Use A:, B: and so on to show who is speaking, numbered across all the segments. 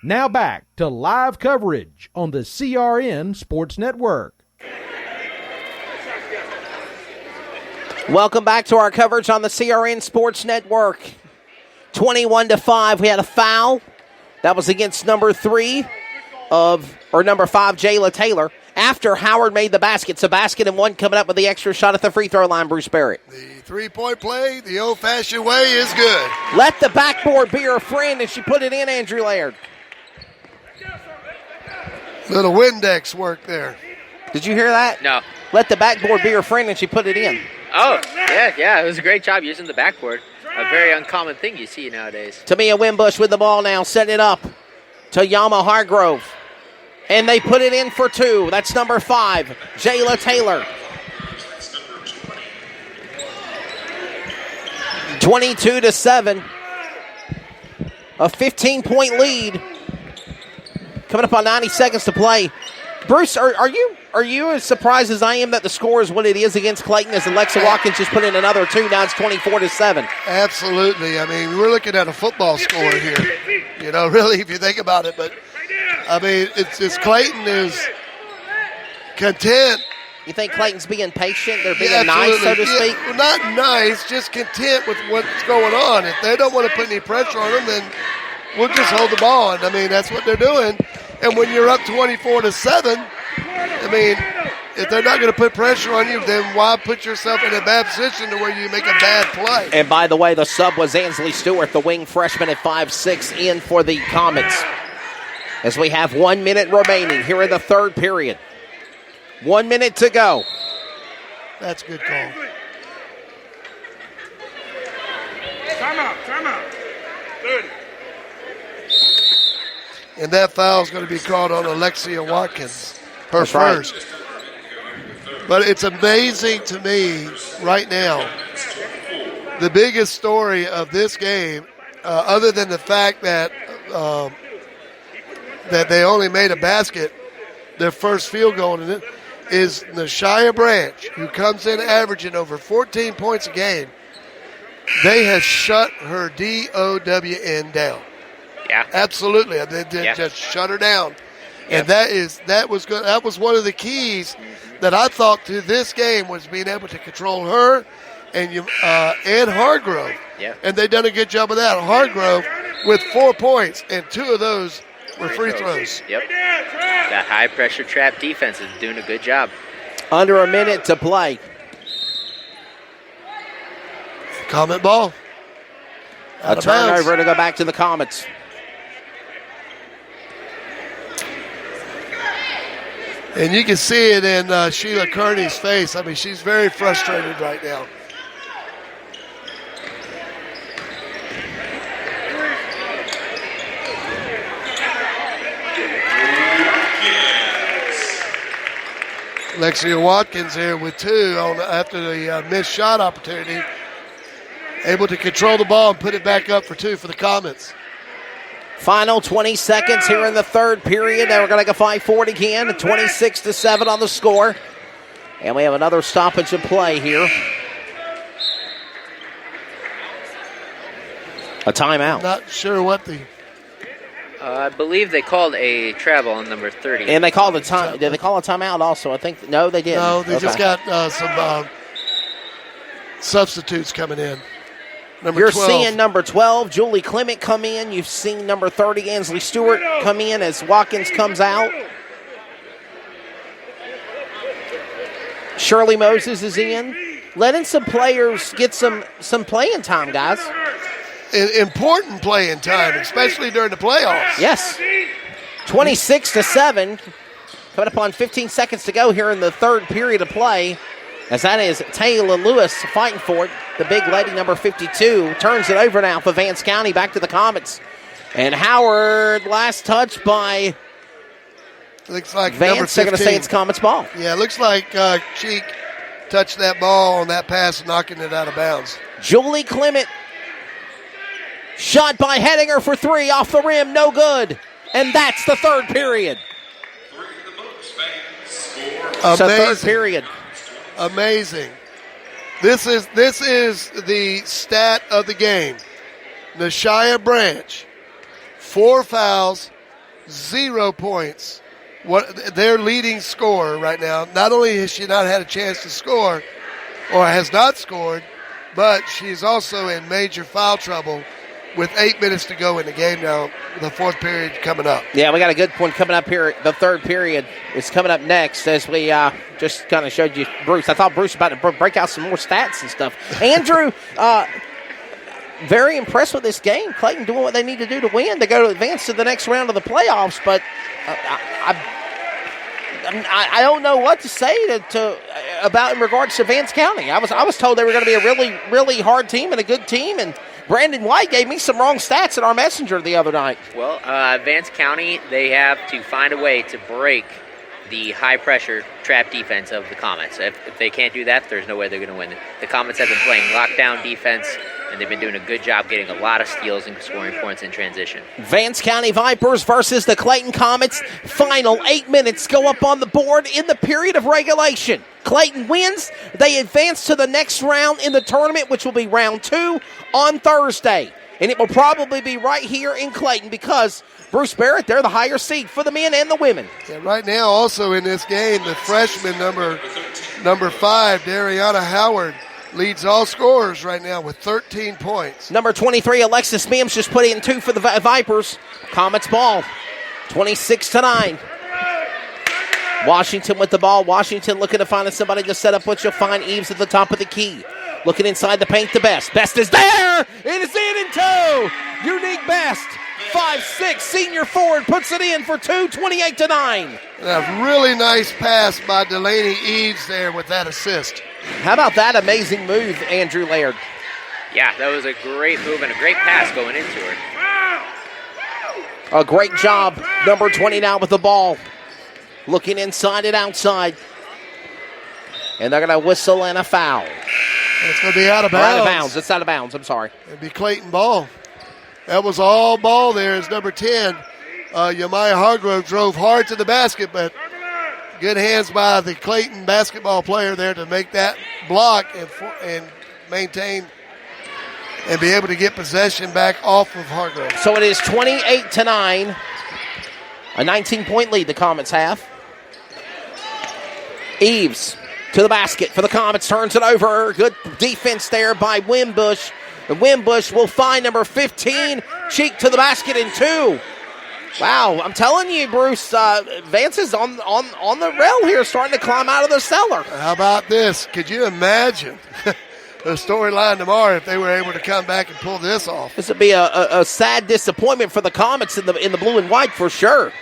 A: Now back to live coverage on the CRN Sports Network.
B: Welcome back to our coverage on the CRN Sports Network. 21-5, we had a foul. That was against number 5, Jayla Taylor. After Howard made the basket. So basket and one coming up with the extra shot at the free throw line, Bruce Barrett.
C: The three-point play, the old-fashioned way, is good.
B: Let the backboard be her friend, and she put it in, Andrew Laird.
C: Little Windex work there.
B: Did you hear that?
D: No.
B: Let the backboard be her friend, and she put it in.
D: Oh, yeah, it was a great job using the backboard. A very uncommon thing you see nowadays.
B: Tamia Wimbush with the ball now, setting it up to Yama Hargrove. And they put it in for two. That's number 5, Jayla Taylor. 22-7. A 15-point lead. Coming up on 90 seconds to play. Bruce, are you as surprised as I am that the score is what it is against Clayton as Alexa Watkins just put in another 2? Now it's 24-7.
C: Absolutely. I mean, we're looking at a football score here. You know, really, if you think about it. But, I mean, it's Clayton is content.
B: You think Clayton's being patient? They're being nice, so to speak?
C: Well, not nice, just content with what's going on. If they don't want to put any pressure on them, then we'll just hold the ball. And, I mean, that's what they're doing. And when you're up 24-7, I mean, if they're not going to put pressure on you, then why put yourself in a bad position to where you make a bad play?
B: And by the way, the sub was Ansley Stewart, the wing freshman at 5'6", in for the Comets. As we have 1 minute remaining here in the third period. 1 minute to go.
C: That's a good call.
E: Timeout. Good.
C: And that foul is going to be called on Alexia Watkins, her
B: That's
C: first.
B: Right.
C: But it's amazing to me right now, the biggest story of this game, other than the fact that that they only made a basket, their first field goal in it, is Nashia Branch, who comes in averaging over 14 points a game. They have shut her DOWN down.
D: Yeah.
C: Absolutely. They just shut her down. And that was good. That was one of the keys that I thought to this game was being able to control her and Hargrove.
D: Yeah.
C: And they done a good job of that. Hargrove with 4 points, and 2 of those were free throws.
D: Yep. That high pressure trap defense is doing a good job.
B: Under a minute to play.
C: Comet ball.
B: A turnover to go back to the Comets.
C: And you can see it in Sheila Kearney's face. I mean, she's very frustrated right now. Alexia Watkins here with 2 after the missed shot opportunity. Able to control the ball and put it back up for 2 for the Comets.
B: Final 20 seconds here in the third period. Now we're going to go 5-4 again. 26-7 on the score. And we have another stoppage of play here. A timeout.
C: Not sure what the...
D: I believe they called a travel on number 30.
B: And they called a time. Did they call a timeout also? I think. No, they didn't.
C: No, they just got some substitutes coming in.
B: You're
C: 12.
B: seeing number 12, Julie Clement, come in. You've seen number 30, Ansley Stewart, come in as Watkins comes out. Shirley Moses is in. Letting some players get some playing time, guys.
C: Important playing time, especially during the playoffs.
B: Yes. 26-7. Coming up on 15 seconds to go here in the third period of play. As that is Taylor Lewis fighting for it. The big lady, number 52, turns it over now for Vance County. Back to the Comets. And Howard, last touch by
C: looks like
B: Vance. They're going to say it's Comets ball.
C: Yeah, looks like Cheek touched that ball on that pass, knocking it out of bounds.
B: Julie Clement. Shot by Hedinger for 3 off the rim. No good. And that's the third period.
C: Amazing.
B: So third period.
C: Amazing. This is the stat of the game. Nashia Branch, 4 fouls, 0 points. Their leading scorer right now, not only has she not had a chance to score or has not scored, but she's also in major foul trouble with 8 minutes to go in the game now, the fourth period coming up.
B: Yeah, we got a good one coming up here. The third period is coming up next as we just kind of showed you Bruce. I thought Bruce was about to break out some more stats and stuff. Andrew, very impressed with this game. Clayton doing what they need to do to win. They go to advance to the next round of the playoffs, but I don't know what to say about in regards to Vance County. I was told they were going to be a really, really hard team and a good team, and Brandon White gave me some wrong stats in our messenger the other night.
D: Well, Vance County, they have to find a way to break the high-pressure trap defense of the Comets. If they can't do that, there's no way they're going to win. The Comets have been playing lockdown defense, and they've been doing a good job getting a lot of steals and scoring points in transition.
B: Vance County Vipers versus the Clayton Comets. Final 8 minutes go up on the board in the period of regulation. Clayton wins. They advance to the next round in the tournament, which will be round 2 on Thursday. And it will probably be right here in Clayton because Bruce Barrett, they're the higher seed for the men and the women.
C: Yeah, right now also in this game, the freshman number 5, Dariana Howard, leads all scorers right now with 13 points.
B: Number 23, Alexis Mims, just put in 2 for the Vipers. Comets ball, 26-9. Washington with the ball. Washington looking to find somebody to set up what you'll find Eves at the top of the key. Looking inside the paint to Best. Best is there! It is in 2! Unique Best. 5'6", senior forward, puts it in for 2, 28-9.
C: A really nice pass by Delaney Eves there with that assist.
B: How about that amazing move, Andrew Laird?
D: Yeah, that was a great move and a great pass going into her.
B: A great job. Number 20 now with the ball. Looking inside and outside. And they're going to whistle and a foul.
C: It's going to be out of bounds.
B: Out of bounds. It's out of bounds. I'm sorry.
C: It'll be Clayton ball. That was all ball there as number 10. Yamaya Hargrove drove hard to the basket, but good hands by the Clayton basketball player there to make that block and maintain and be able to get possession back off of Hargrove.
B: So it is 28-9. A 19-point lead the Comets have. Eves to the basket for the Comets, turns it over. Good defense there by Wimbush. And Wimbush will find number 15, cheek to the basket in 2. Wow, I'm telling you, Bruce, Vance is on the rail here, starting to climb out of the cellar.
C: How about this? Could you imagine the storyline tomorrow if they were able to come back and pull this off?
B: This would be a sad disappointment for the Comets in the blue and white for sure.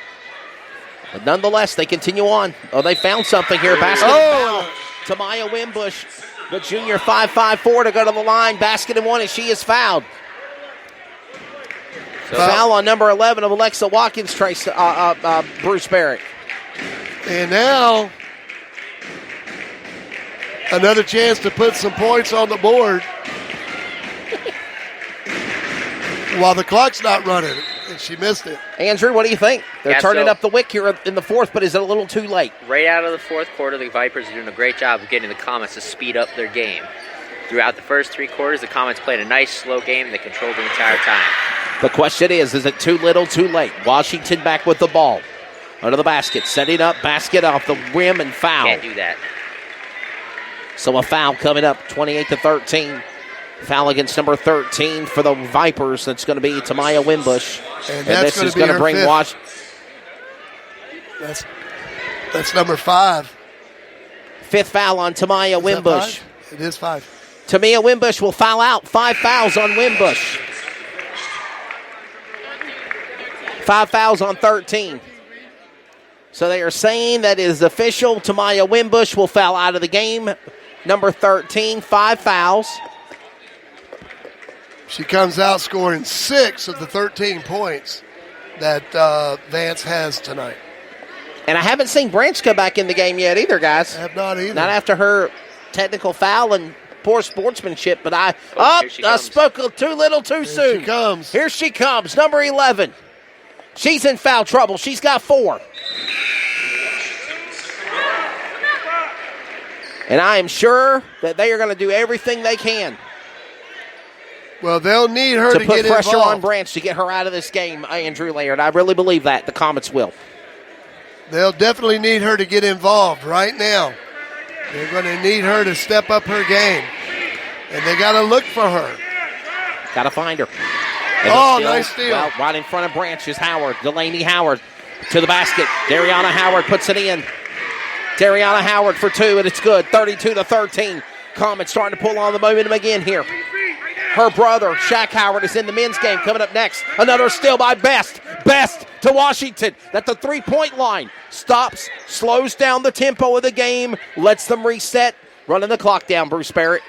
B: But nonetheless, they continue on. Oh, they found something here. Basket foul to Maya Wimbush, the junior 5'4" to go to the line. Basket and 1, and she is fouled. So foul on number 11 of Alexa Watkins, Bruce Barrett.
C: And now another chance to put some points on the board while the clock's not running, and she missed it.
B: Andrew, what do you think? They're turning up the wick here in the fourth, but is it a little too late?
D: Right out of the fourth quarter, the Vipers are doing a great job of getting the Comets to speed up their game. Throughout the first 3 quarters, the Comets played a nice, slow game. They controlled the entire time.
B: The question is it too little, too late? Washington back with the ball. Under the basket, setting up, basket off the rim and foul.
D: Can't do that.
B: So a foul coming up, 28-13. Foul against number 13 for the Vipers. That's going to be Tamaya Wimbush.
C: And
B: this is going to bring Washington.
C: That's number 5.
B: 5th foul on Tamaya Wimbush.
C: It is 5.
B: Tamaya Wimbush will foul out. 5 fouls on Wimbush. 5 fouls on 13. So they are saying that it is official. Tamaya Wimbush will foul out of the game. Number 13, 5 fouls.
C: She comes out scoring 6 of the 13 points that Vance has tonight.
B: And I haven't seen Branch come back in the game yet either, guys.
C: I have not either.
B: Not after her technical foul and poor sportsmanship, but I spoke too little too soon.
C: Here she comes.
B: Here she comes, number 11. She's in foul trouble. She's got 4. And I am sure that they are going to do everything they can
C: Well, they'll need her to
B: put
C: get
B: pressure
C: involved.
B: on Branch to get her out of this game, Andrew Laird. I really believe that. The Comets will.
C: They'll definitely need her to get involved right now. They're going to need her to step up her game. And they got to look for her.
B: Got to find her.
C: Nice steal.
B: Well, right in front of Branch is Howard. Delaney Howard to the basket. Dariana Howard puts it in. Dariana Howard for two, and it's good. 32-13. Comets starting to pull on the momentum again here. Her brother, Shaq Howard, is in the men's game. Coming up next, another steal by Best. Best to Washington. At the three-point line. Stops, slows down the tempo of the game, lets them reset. Running the clock down, Bruce Barrett.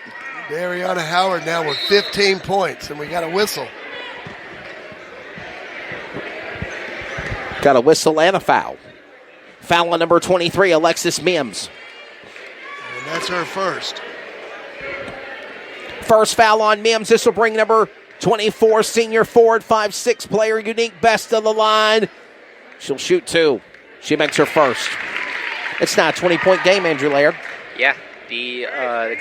C: Dariana Howard now with 15 points, and we got a whistle.
B: Got a whistle and a foul. Foul on number 23, Alexis Mims.
C: And that's her first.
B: First foul on Mims. This will bring number 24, senior forward, 5'6" player, Unique Best to the line. She'll shoot two. She makes her first. It's not a 20-point game, Andrew Laird.
D: Yeah, the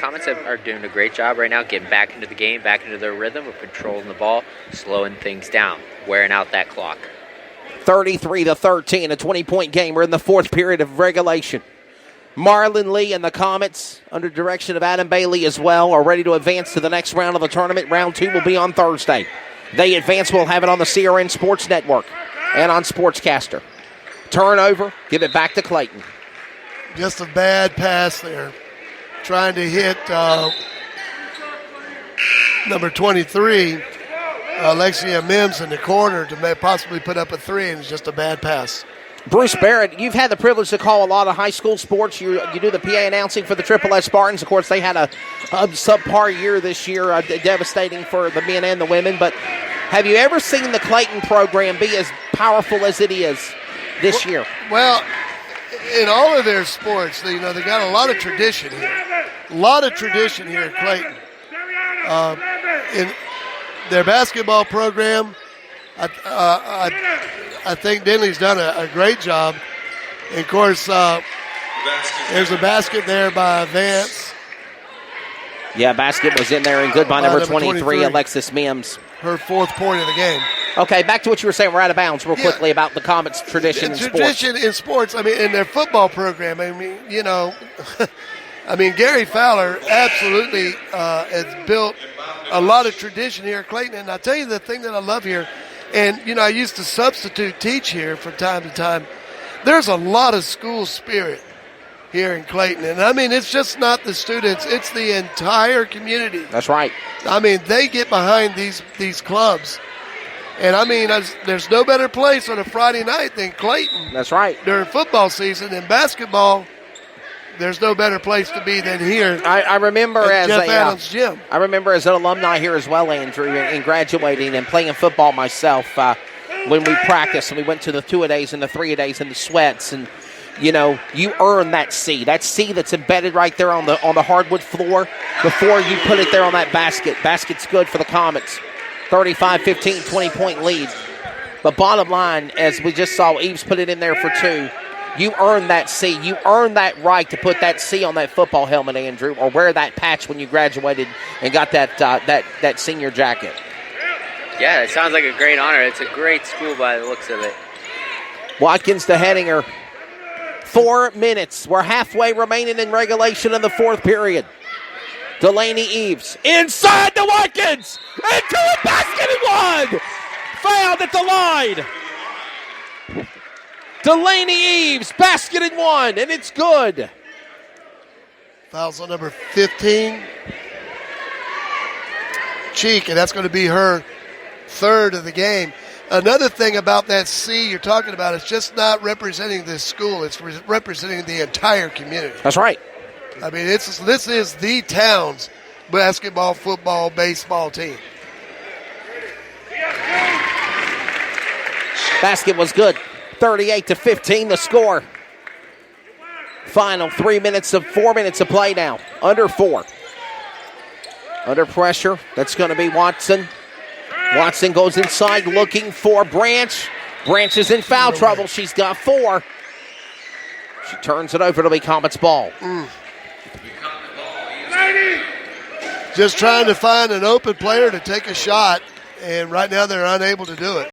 D: Comets are doing a great job right now getting back into the game, back into their rhythm of controlling the ball, slowing things down, wearing out that clock.
B: 33-13, a 20-point game. We're in the fourth period of regulation. Marlon Lee and the Comets, under direction of Adam Bailey as well, are ready to advance to the next round of the tournament. Round 2 will be on Thursday. They advance. We'll have it on the CRN Sports Network and on Sportscaster. Turnover, give it back to Clayton.
C: Just a bad pass there. Trying to hit number 23, Alexia Mims, in the corner to possibly put up a three, and it's just a bad pass.
B: Bruce Barrett, you've had the privilege to call a lot of high school sports. You do the PA announcing for the Triple S Spartans. Of course, they had a subpar year this year, devastating for the men and the women. But have you ever seen the Clayton program be as powerful as it is this year?
C: Well, in all of their sports, they got a lot of tradition here. A lot of tradition here at Clayton. In their basketball program, I think Denley's done a great job. And of course, there's a basket there by Vance.
B: Yeah, basket was in there and good by number 23, Alexis Mims.
C: Her fourth point of the game.
B: Okay, back to what you were saying. We're out of bounds real quickly about the Comets' tradition in sports.
C: Tradition in sports, in their football program, Gary Fowler absolutely has built a lot of tradition here at Clayton. And I'll tell you the thing that I love here, and, I used to substitute teach here from time to time. There's a lot of school spirit here in Clayton. And, it's just not the students. It's the entire community.
B: That's right.
C: They get behind these clubs. And, there's no better place on a Friday night than Clayton.
B: That's right.
C: During football season. In basketball, there's no better place to be than here.
B: I remember as
C: Jeff Adams Gym.
B: I remember as an alumni here as well, Andrew, in graduating and playing football myself. When we practiced and we went to the 2-a-days and the 3-a-days and the sweats, and you earn that C that's embedded right there on the hardwood floor before you put it there on that basket. Basket's good for the Comets. 35-15, 20-point lead. But bottom line, as we just saw, Eves put it in there for two. You earn that C. You earn that right to put that C on that football helmet, Andrew, or wear that patch when you graduated and got that senior jacket.
D: Yeah, it sounds like a great honor. It's a great school by the looks of it.
B: Watkins to Henninger. 4 minutes. We're halfway remaining in regulation in the fourth period. Delaney Eves inside the Watkins. Into a basket and one. Fouled at the line. Delaney Eves, basket and one, and it's good.
C: Fouls on number 15. Cheek, and that's going to be her third of the game. Another thing about that C you're talking about, it's just not representing this school. It's representing the entire community.
B: That's right.
C: This is the town's basketball, football, baseball team.
B: Basket was good. 38-15 the score. Final 4 minutes of play now. Under 4. Under pressure. That's going to be Watson. Watson goes inside looking for Branch. Branch is in foul trouble. She's got 4. She turns it over to be Comets ball.
C: just trying to find an open player to take a shot, and right now they're unable to do it.